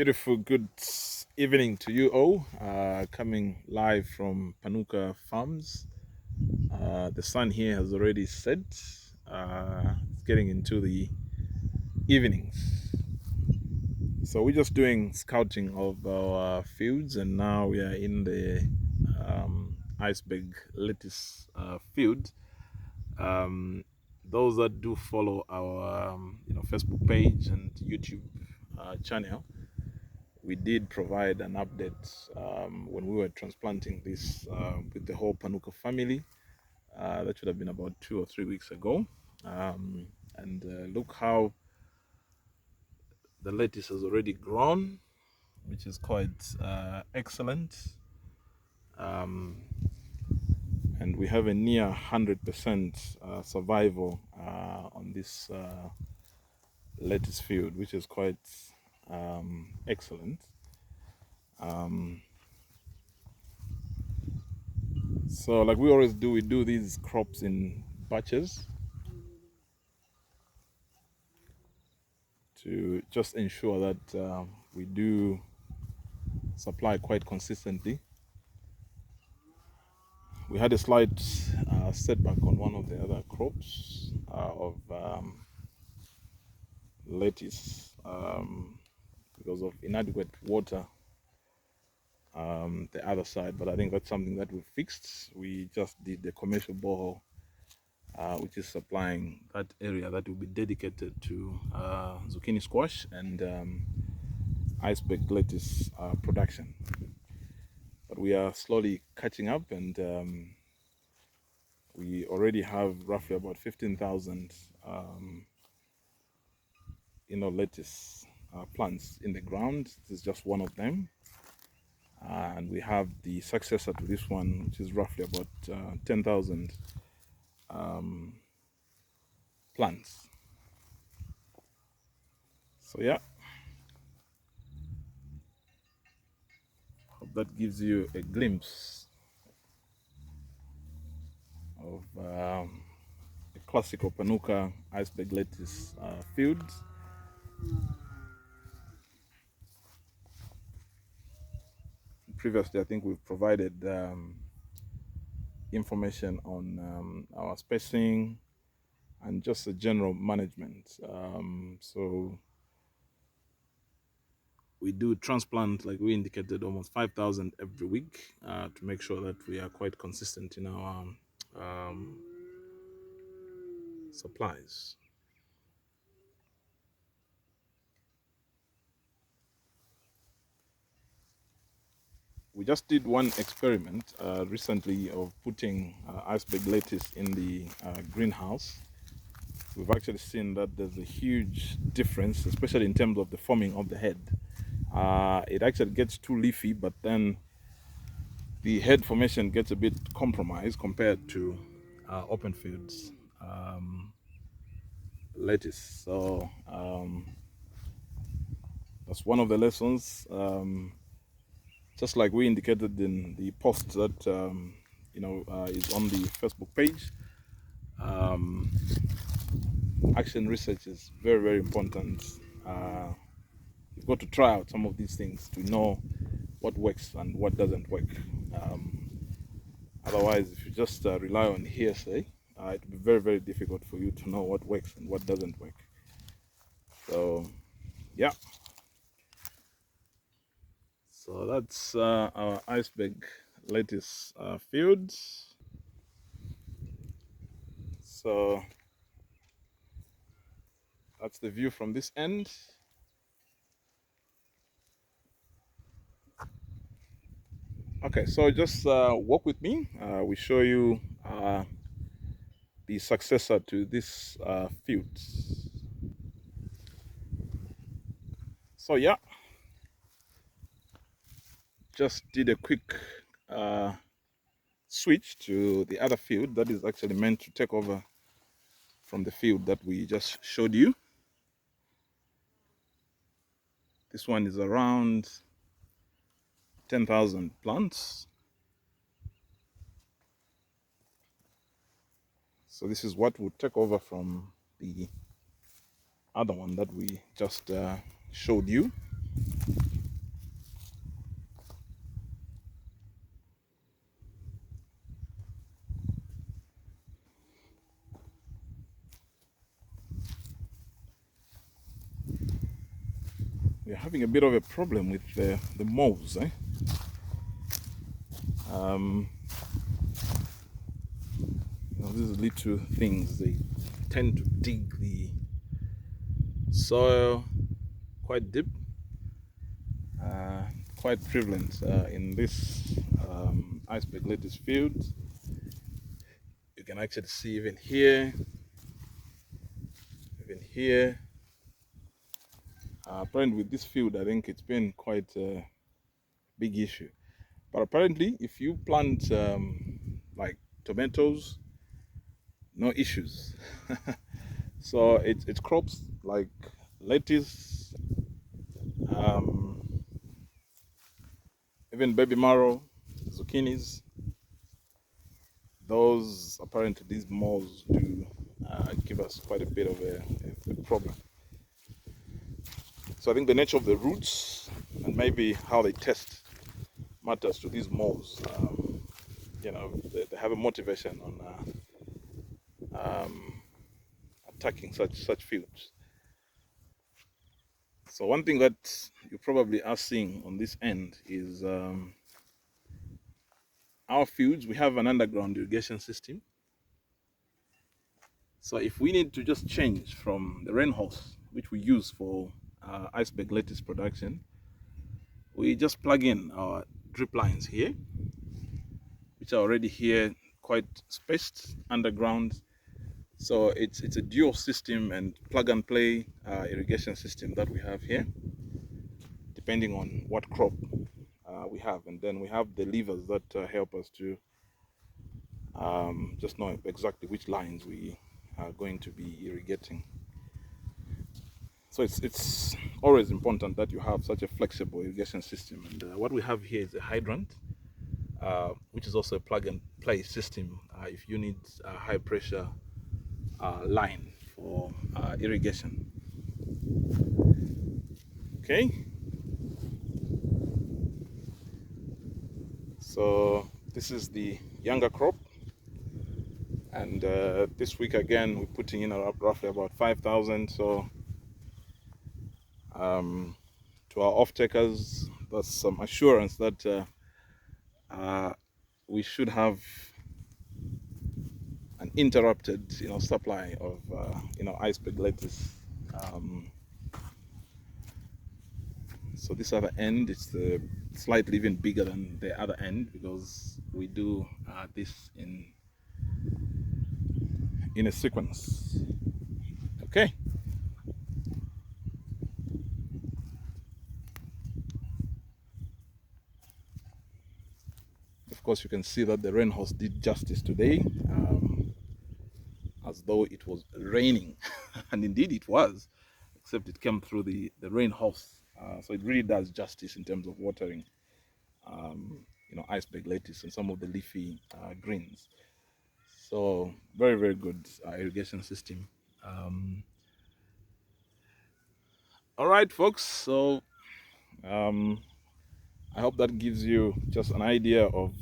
Beautiful, good evening to you all. Coming live from Panuka Farms. The sun here has already set. It's getting into the evenings. So we're just doing scouting of our fields, and now we are in the iceberg lettuce field. Um, those that do follow our Facebook page and YouTube channel, we did provide an update when we were transplanting this with the whole Panuka family. That should have been about 2 or 3 weeks ago. And look how the lettuce has already grown, which is quite excellent. And we have a near 100% survival on this lettuce field, which is quite excellent. So like we always do, we do these crops in batches to just ensure that we do supply quite consistently. We had a slight setback on one of the other crops of lettuce because of inadequate water the other side, but I think that's something that we fixed. We just did the commercial borehole which is supplying that area that will be dedicated to zucchini squash and iceberg lettuce production. But we are slowly catching up, and we already have roughly about 15,000 lettuce plants in the ground. This is just one of them, and we have the successor to this one, which is roughly about 10,000 plants. So yeah, hope that gives you a glimpse of a classical Panuka iceberg lettuce field. Previously, I think we've provided information on our spacing and just the general management. So we do transplant, like we indicated, almost 5,000 every week to make sure that we are quite consistent in our supplies. We just did one experiment recently of putting iceberg lettuce in the greenhouse. We've actually seen that there's a huge difference, especially in terms of the forming of the head. It actually gets too leafy, but then the head formation gets a bit compromised compared to open fields lettuce. So that's one of the lessons. Just like we indicated in the post that is on the Facebook page. Action research is very, very important. You've got to try out some of these things to know what works and what doesn't work. Otherwise, if you just rely on hearsay, it will be very, very difficult for you to know what works and what doesn't work. So, yeah. So that's our iceberg lettuce field. So that's the view from this end. Okay, so just walk with me. We show you the successor to this field. So yeah, just did a quick switch to the other field that is actually meant to take over from the field that we just showed you. This one is around 10,000 plants. So this is what would take over from the other one that we just showed you. we're having a bit of a problem with the moles. Um, these little things, they tend to dig the soil quite deep, uh, quite prevalent in this iceberg lettuce field. You can actually see even here, even here. Apparently with this field, I think it's been quite a big issue. But apparently, if you plant like tomatoes, no issues. So it's crops like lettuce, um, even baby marrow, zucchinis. Those apparently these moles do give us quite a bit of a problem. So I think the nature of the roots and maybe how they test matters to these moles. They have a motivation on attacking such fields. So one thing that you probably are seeing on this end is our fields. We have an underground irrigation system. So if we need to just change from the rain hose, which we use for iceberg lettuce production, we just plug in our drip lines here, which are already here quite spaced underground. So it's a dual system and plug and play irrigation system that we have here, depending on what crop we have. And then we have the levers that help us to just know exactly which lines we are going to be irrigating. So it's always important that you have such a flexible irrigation system. And what we have here is a hydrant, which is also a plug and play system if you need a high pressure line for irrigation. Okay, so this is the younger crop, and this week again we're putting in roughly about 5,000. So to our off-takers, that's some assurance that we should have an interrupted, supply of, iceberg lettuce. So this other end, it's the slightly even bigger than the other end because we do this in a sequence. Okay. Of course, you can see that the rain hose did justice today, as though it was raining, and indeed it was, except it came through the rain hose. So it really does justice in terms of watering, iceberg lettuce and some of the leafy greens. So very, very good irrigation system. All right, folks. So I hope that gives you just an idea of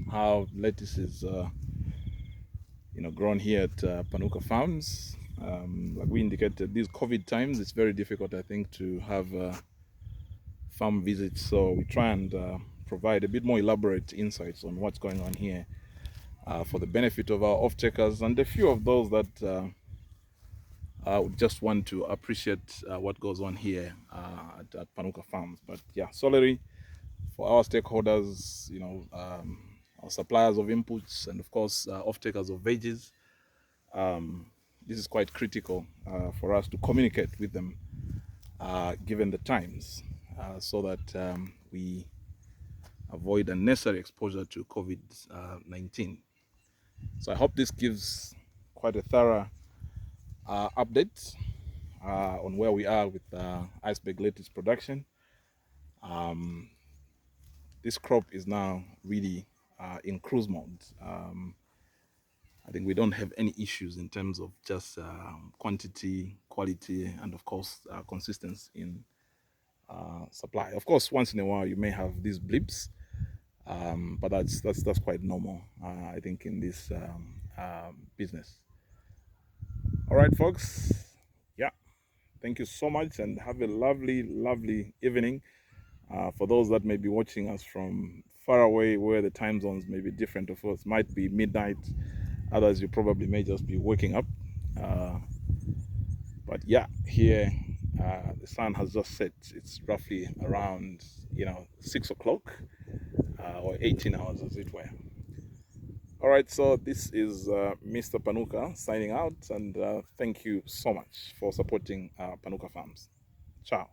how lettuce is, grown here at Panuka Farms. Like we indicated, these COVID times, it's very difficult, I think, to have farm visits. So we try and provide a bit more elaborate insights on what's going on here for the benefit of our off-takers and a few of those that would just want to appreciate what goes on here at Panuka Farms. But yeah, solely for our stakeholders, our suppliers of inputs, and of course, off-takers of veggies. This is quite critical for us to communicate with them, given the times, so that we avoid unnecessary exposure to COVID-19. So I hope this gives quite a thorough update on where we are with iceberg lettuce production. This crop is now really in cruise mode. I think we don't have any issues in terms of just quantity, quality, and of course consistency in supply. Of course, once in a while you may have these blips, but that's quite normal, I think, in this business. All right, folks. Yeah, Thank you so much and have a lovely, lovely evening. For those that may be watching us from far away, where the time zones may be different of us, might be midnight. Others, you probably may just be waking up. Uh, but yeah, here the sun has just set. It's roughly around 6 o'clock or 18 hours, as it were. All right, so this is Mr. Panuka signing out, and thank you so much for supporting Panuka Farms. Ciao.